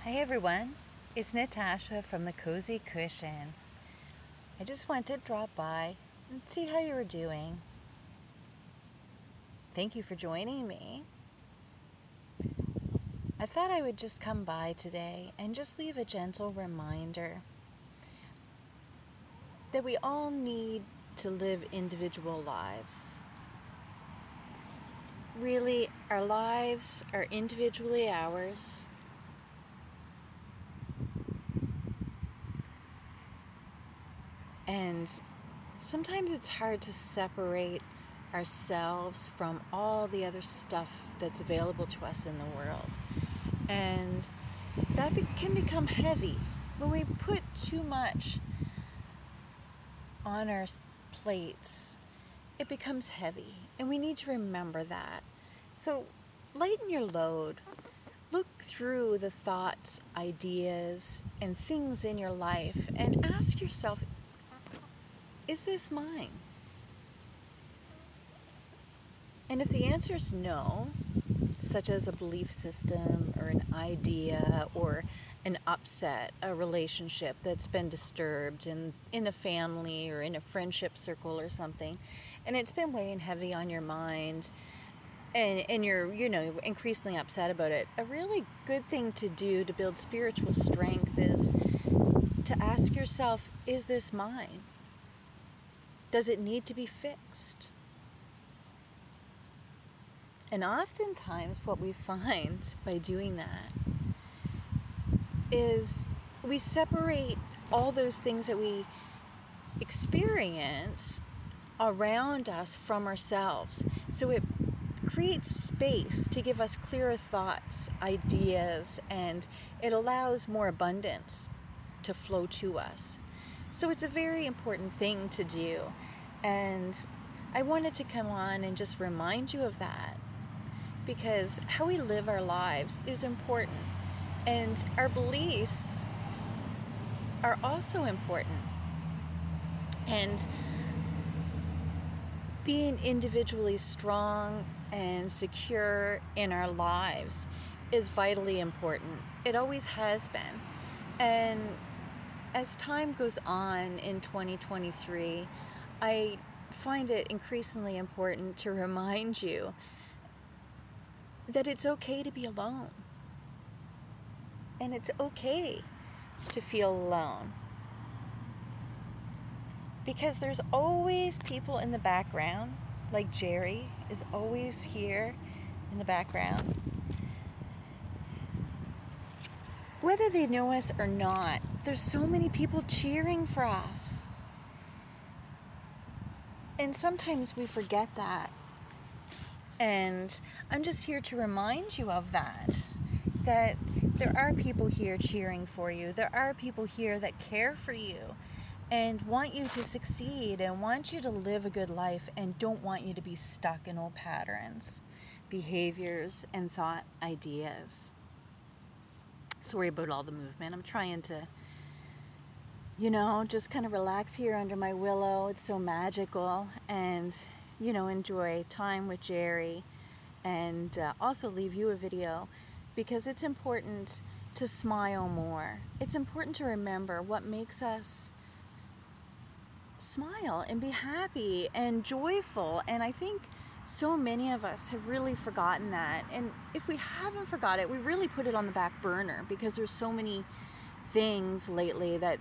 Hi everyone, it's Natasha from the Cozy Cushion. I just wanted to drop by and see how you were doing. Thank you for joining me. I thought I would just come by today and just leave a gentle reminder that we all need to live individual lives. Really, our lives are individually ours. And sometimes it's hard to separate ourselves from all the other stuff that's available to us in the world. And that can become heavy. When we put too much on our plates, it becomes heavy. And we need to remember that. So lighten your load. Look through the thoughts, ideas, and things in your life and ask yourself, is this mine? And if the answer is no, such as a belief system or an idea or an upset, a relationship that's been disturbed in a family or in a friendship circle or something, and it's been weighing heavy on your mind, and you're, increasingly upset about it, a really good thing to do to build spiritual strength is to ask yourself, is this mine? Does it need to be fixed? And oftentimes what we find by doing that is we separate all those things that we experience around us from ourselves. So it creates space to give us clearer thoughts, ideas, and it allows more abundance to flow to us. So it's a very important thing to do. And I wanted to come on and just remind you of that, because how we live our lives is important. And our beliefs are also important. And being individually strong and secure in our lives is vitally important. It always has been. And as time goes on in 2023, I find it increasingly important to remind you that it's okay to be alone. And it's okay to feel alone. Because there's always people in the background, like Jerry is always here in the background. Whether they know us or not, there's so many people cheering for us. And sometimes we forget that. And I'm just here to remind you of that there are people here cheering for you. There are people here that care for you and want you to succeed and want you to live a good life and don't want you to be stuck in old patterns, behaviors, and thought ideas. Sorry about all the movement. I'm trying to, just kind of relax here under my willow. It's so magical. And, enjoy time with Jerry. And also leave you a video, because it's important to smile more. It's important to remember what makes us smile and be happy and joyful. And I think so many of us have really forgotten that. And if we haven't forgot it, we really put it on the back burner, because there's so many things lately that,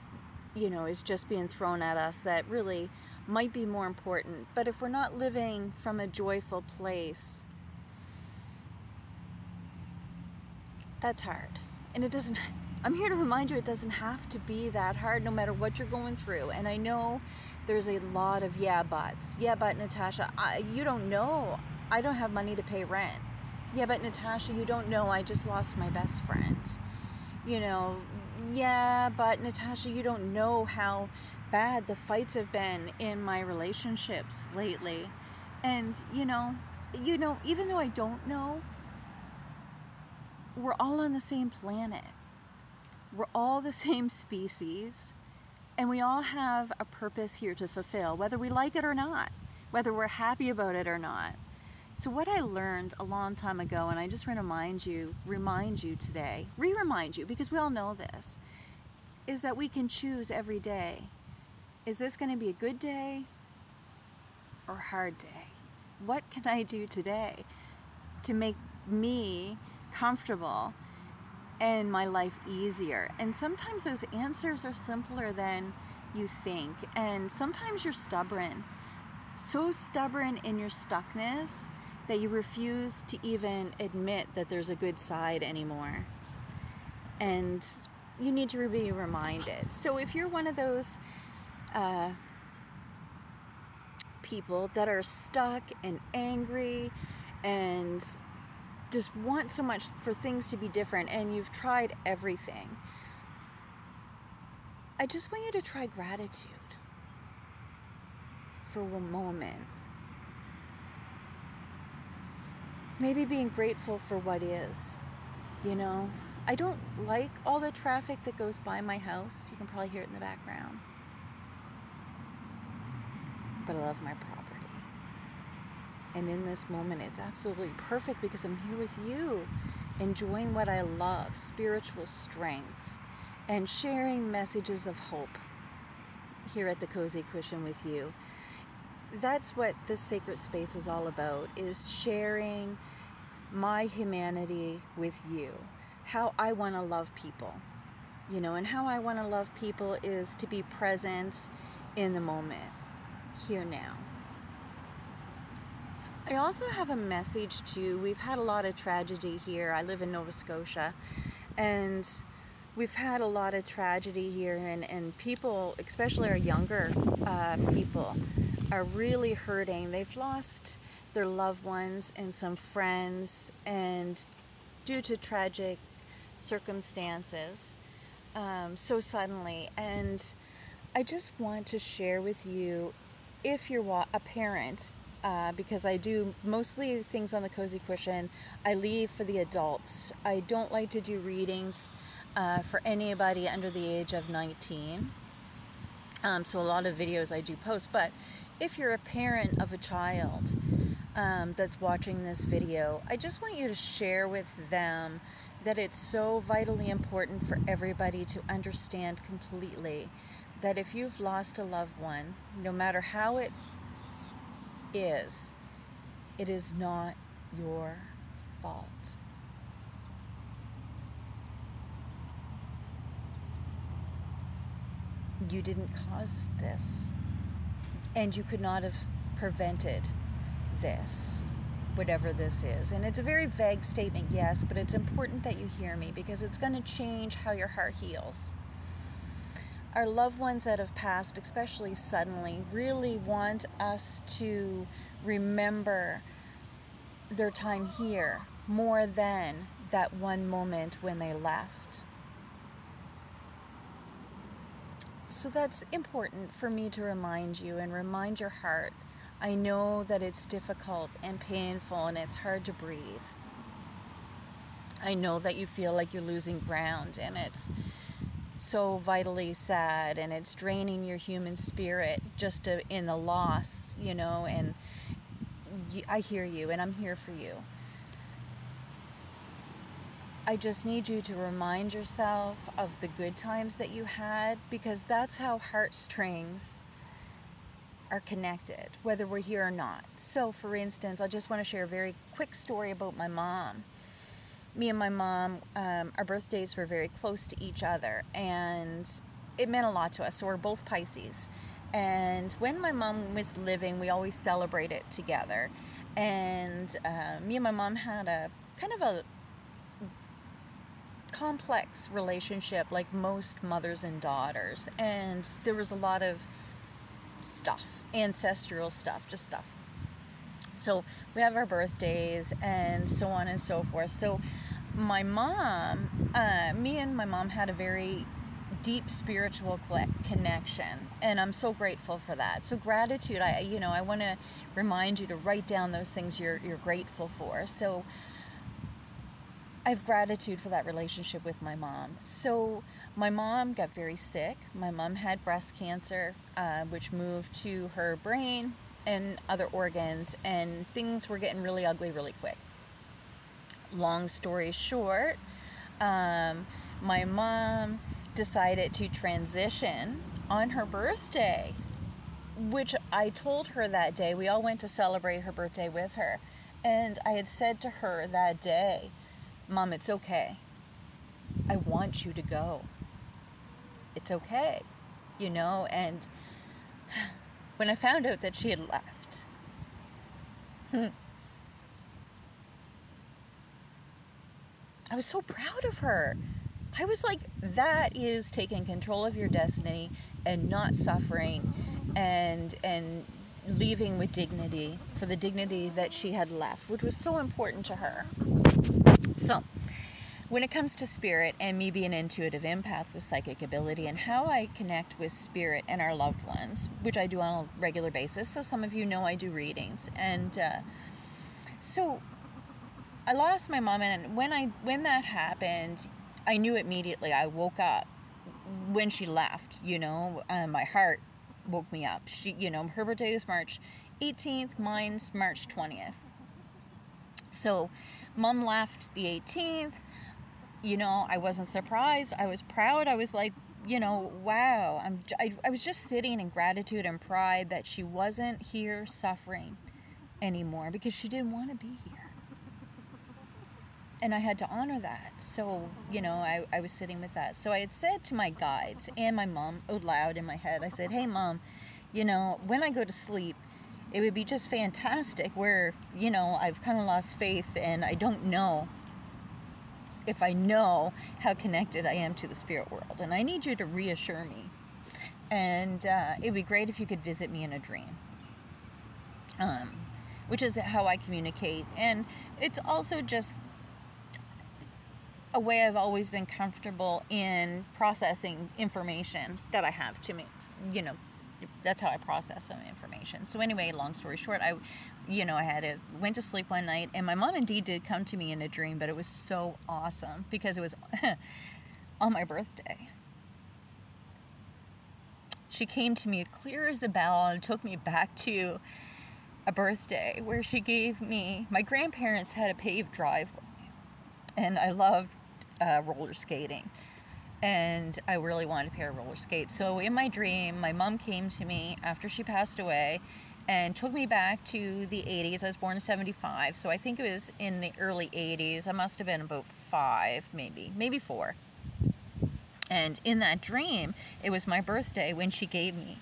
is just being thrown at us that really might be more important. But if we're not living from a joyful place, that's hard. And I'm here to remind you, it doesn't have to be that hard no matter what you're going through. And I know there's a lot of yeah buts. Yeah, but Natasha, you don't know. I don't have money to pay rent. Yeah, but Natasha, you don't know. I just lost my best friend. Yeah, but Natasha, you don't know how bad the fights have been in my relationships lately. And, even though I don't know, we're all on the same planet. We're all the same species, and we all have a purpose here to fulfill, whether we like it or not, whether we're happy about it or not. So what I learned a long time ago, and I just want to remind you today, remind you, because we all know this, is that we can choose every day. Is this going to be a good day or a hard day? What can I do today to make me comfortable and my life easier? And sometimes those answers are simpler than you think. And sometimes you're stubborn, so stubborn in your stuckness that you refuse to even admit that there's a good side anymore. And you need to be reminded. So if you're one of those people that are stuck and angry and just want so much for things to be different, and you've tried everything, I just want you to try gratitude for a moment. Maybe being grateful for what is, you know. I don't like all the traffic that goes by my house. You can probably hear it in the background. But I love my property. And in this moment, it's absolutely perfect because I'm here with you, enjoying what I love, spiritual strength, and sharing messages of hope here at the Cozy Cushion with you. That's what this sacred space is all about, is sharing my humanity with you, how I want to love people, you know, and how I want to love people is to be present in the moment, here now. I also have a message too. We've had a lot of tragedy here. I live in Nova Scotia, and we've had a lot of tragedy here, and people, especially our younger people, are really hurting. They've lost their loved ones and some friends, and due to tragic circumstances, so suddenly. And I just want to share with you, if you're a parent, because I do mostly things on the Cozy Cushion, I leave for the adults. I don't like to do readings for anybody under the age of 19. So a lot of videos I do post, but if you're a parent of a child that's watching this video, I just want you to share with them that it's so vitally important for everybody to understand completely that if you've lost a loved one, no matter how it is not your fault. You didn't cause this, and you could not have prevented this, whatever this is. And it's a very vague statement, yes, but it's important that you hear me because it's going to change how your heart heals. Our loved ones that have passed, especially suddenly, really want us to remember their time here more than that one moment when they left. So that's important for me to remind you and remind your heart. I know that it's difficult and painful and it's hard to breathe. I know that you feel like you're losing ground and it's so vitally sad and it's draining your human spirit just in the loss, you know, and I hear you and I'm here for you. I just need you to remind yourself of the good times that you had, because that's how heartstrings are connected, whether we're here or not. So, for instance, I just want to share a very quick story about my mom. Me and my mom, our birth dates were very close to each other, and it meant a lot to us. So we're both Pisces. And when my mom was living, we always celebrated together. And me and my mom had a kind of a complex relationship, like most mothers and daughters. And there was a lot of stuff, ancestral stuff, just stuff. So we have our birthdays and so on and so forth. So my mom, me and my mom had a very deep spiritual connection, and I'm so grateful for that. So gratitude, I want to remind you to write down those things you're grateful for. So I have gratitude for that relationship with my mom. So my mom got very sick. My mom had breast cancer, which moved to her brain, and other organs, and things were getting really ugly really quick. Long story short, my mom decided to transition on her birthday, which I told her that day. We all went to celebrate her birthday with her. And I had said to her that day, Mom, it's okay. I want you to go. It's okay, you know? And when I found out that she had left, I was so proud of her. I was like, that is taking control of your destiny and not suffering and leaving with dignity, for the dignity that she had left, which was so important to her. So, when it comes to spirit and me being an intuitive empath with psychic ability and how I connect with spirit and our loved ones, which I do on a regular basis, so some of you know I do readings, and so I lost my mom, and when that happened, I knew immediately. I woke up when she left, you know, my heart woke me up. She, you know, her birthday was March 18th, mine's March 20th. So Mom left the 18th, you know, I wasn't surprised. I was proud. I was like, you know, wow. I was just sitting in gratitude and pride that she wasn't here suffering anymore, because she didn't want to be here. And I had to honor that. So, you know, I was sitting with that. So I had said to my guides and my mom out loud in my head, I said, hey, Mom, you know, when I go to sleep, it would be just fantastic where, you know, I've kind of lost faith and I don't know if I know how connected I am to the spirit world. And I need you to reassure me. And it would be great if you could visit me in a dream. Which is how I communicate. And it's also just a way I've always been comfortable in processing information that I have to me. You know, that's how I process some information. So anyway, long story short, I went to sleep one night, and my mom indeed did come to me in a dream, but it was so awesome because it was on my birthday. She came to me clear as a bell and took me back to a birthday where she gave me, my grandparents had a paved driveway, and I loved roller skating, and I really wanted a pair of roller skates. So in my dream, my mom came to me after she passed away and took me back to the 80s. I was born in 75, so I think it was in the early 80s. I must have been about 5, maybe 4. And in that dream, it was my birthday when she gave me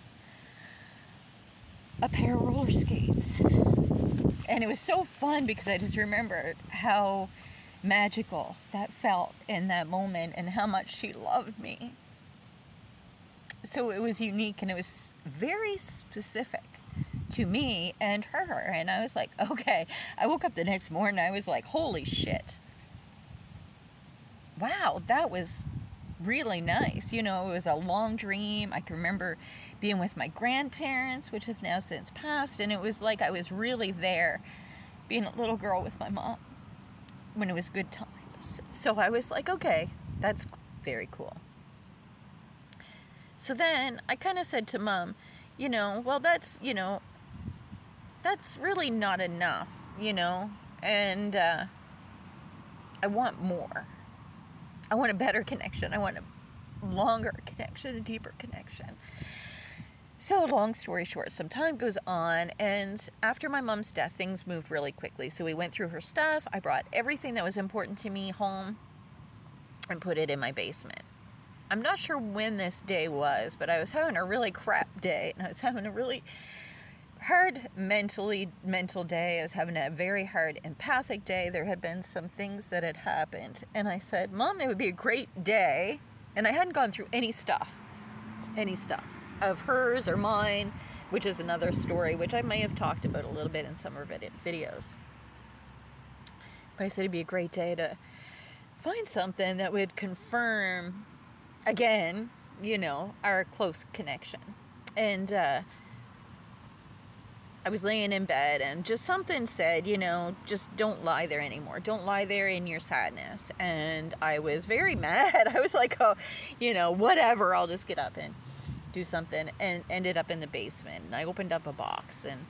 a pair of roller skates. And it was so fun because I just remembered how magical that felt in that moment and how much she loved me. So it was unique, and it was very specific to me and her. And I was like, okay. I woke up the next morning, I was like, holy shit. Wow, that was really nice. You know, it was a long dream. I can remember being with my grandparents, which have now since passed, and it was like I was really there, being a little girl with my mom when it was good times. So I was like, okay, that's very cool. So then I kind of said to Mom, you know, well, that's really not enough, you know, and I want more. I want a better connection. I want a longer connection, a deeper connection. So long story short, some time goes on, and after my mom's death, things moved really quickly. So we went through her stuff. I brought everything that was important to me home and put it in my basement. I'm not sure when this day was, but I was having a really crap day, and I was having a really hard mental day. I was having a very hard empathic day. There had been some things that had happened, and I said, Mom, it would be a great day, and I hadn't gone through any stuff of hers or mine, which is another story, which I may have talked about a little bit in some of it videos. But I said it'd be a great day to find something that would confirm, again, you know, our close connection. And I was laying in bed, and just something said, you know, just don't lie there anymore. Don't lie there in your sadness. And I was very mad. I was like, oh, you know, whatever, I'll just get up and do something, and ended up in the basement. And I opened up a box, and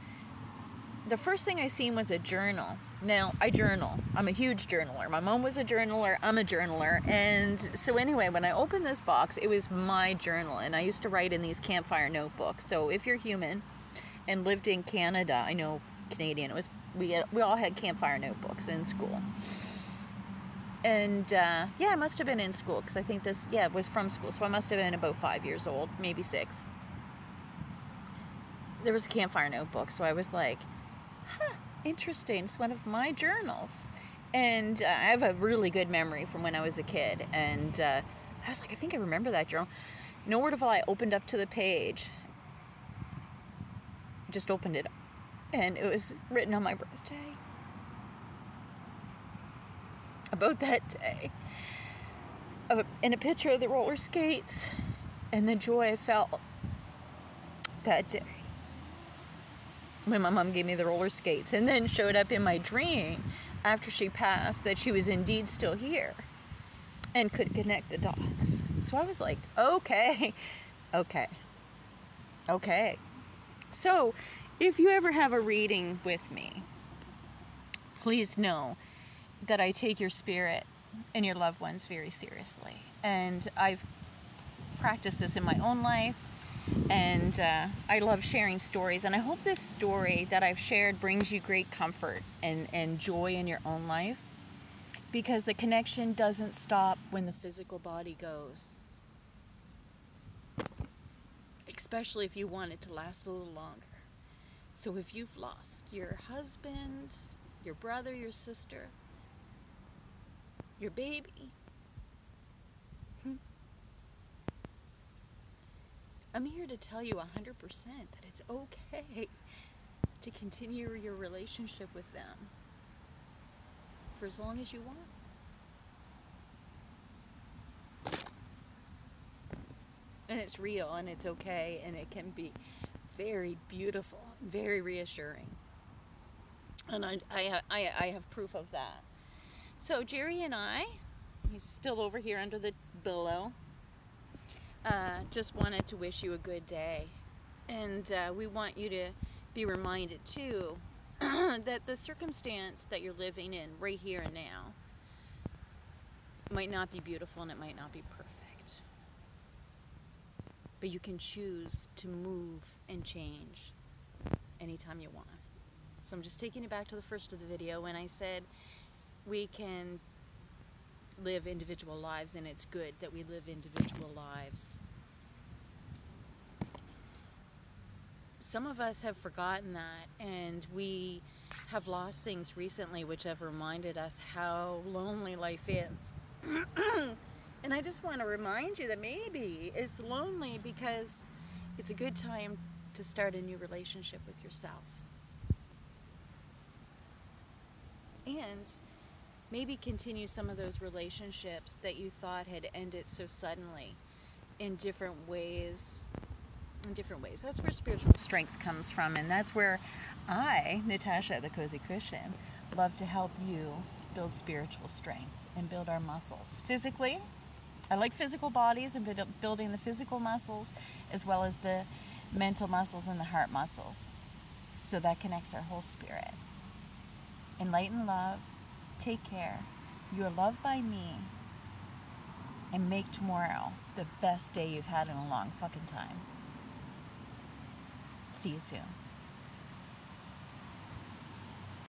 the first thing I seen was a journal. Now, I journal. I'm a huge journaler. My mom was a journaler. I'm a journaler. And so anyway, when I opened this box, it was my journal. And I used to write in these campfire notebooks. So if you're human and lived in Canada, I know Canadian, we all had campfire notebooks in school. And yeah, I must have been in school, because I think it was from school. So I must have been about 5 years old, maybe 6. There was a campfire notebook. So I was like, interesting. It's one of my journals. And I have a really good memory from when I was a kid. And I was like, I think I remember that journal. No word of a lie, opened up to the page. Just opened it up. And it was written on my birthday. About that day. And a picture of the roller skates. And the joy I felt that day. When my mom gave me the roller skates, and then showed up in my dream after she passed that she was indeed still here and could connect the dots. So I was like, okay. So if you ever have a reading with me, please know that I take your spirit and your loved ones very seriously. And I've practiced this in my own life. And I love sharing stories, and I hope this story that I've shared brings you great comfort and joy in your own life, because the connection doesn't stop when the physical body goes, especially if you want it to last a little longer. So if you've lost your husband, your brother, your sister, your baby, I'm here to tell you 100% that it's okay to continue your relationship with them for as long as you want. And it's real, and it's okay, and it can be very beautiful, very reassuring. And I have proof of that. So Jerry and he's still over here under the billow, just wanted to wish you a good day. And we want you to be reminded too that the circumstance that you're living in right here and now might not be beautiful, and it might not be perfect, but you can choose to move and change anytime you want. So I'm just taking you back to the first of the video when I said we can live individual lives, and it's good that we live individual lives. Some of us have forgotten that, and we have lost things recently which have reminded us how lonely life is. And I just want to remind you that maybe it's lonely because it's a good time to start a new relationship with yourself. And maybe continue some of those relationships that you thought had ended so suddenly in different ways. That's where spiritual strength comes from, and that's where I, Natasha, the Cozy Cushion, love to help you build spiritual strength and build our muscles. Physically, I like physical bodies and building the physical muscles as well as the mental muscles and the heart muscles. So that connects our whole spirit. Enlighten love. Take care. You are loved by me. And make tomorrow the best day you've had in a long fucking time. See you soon.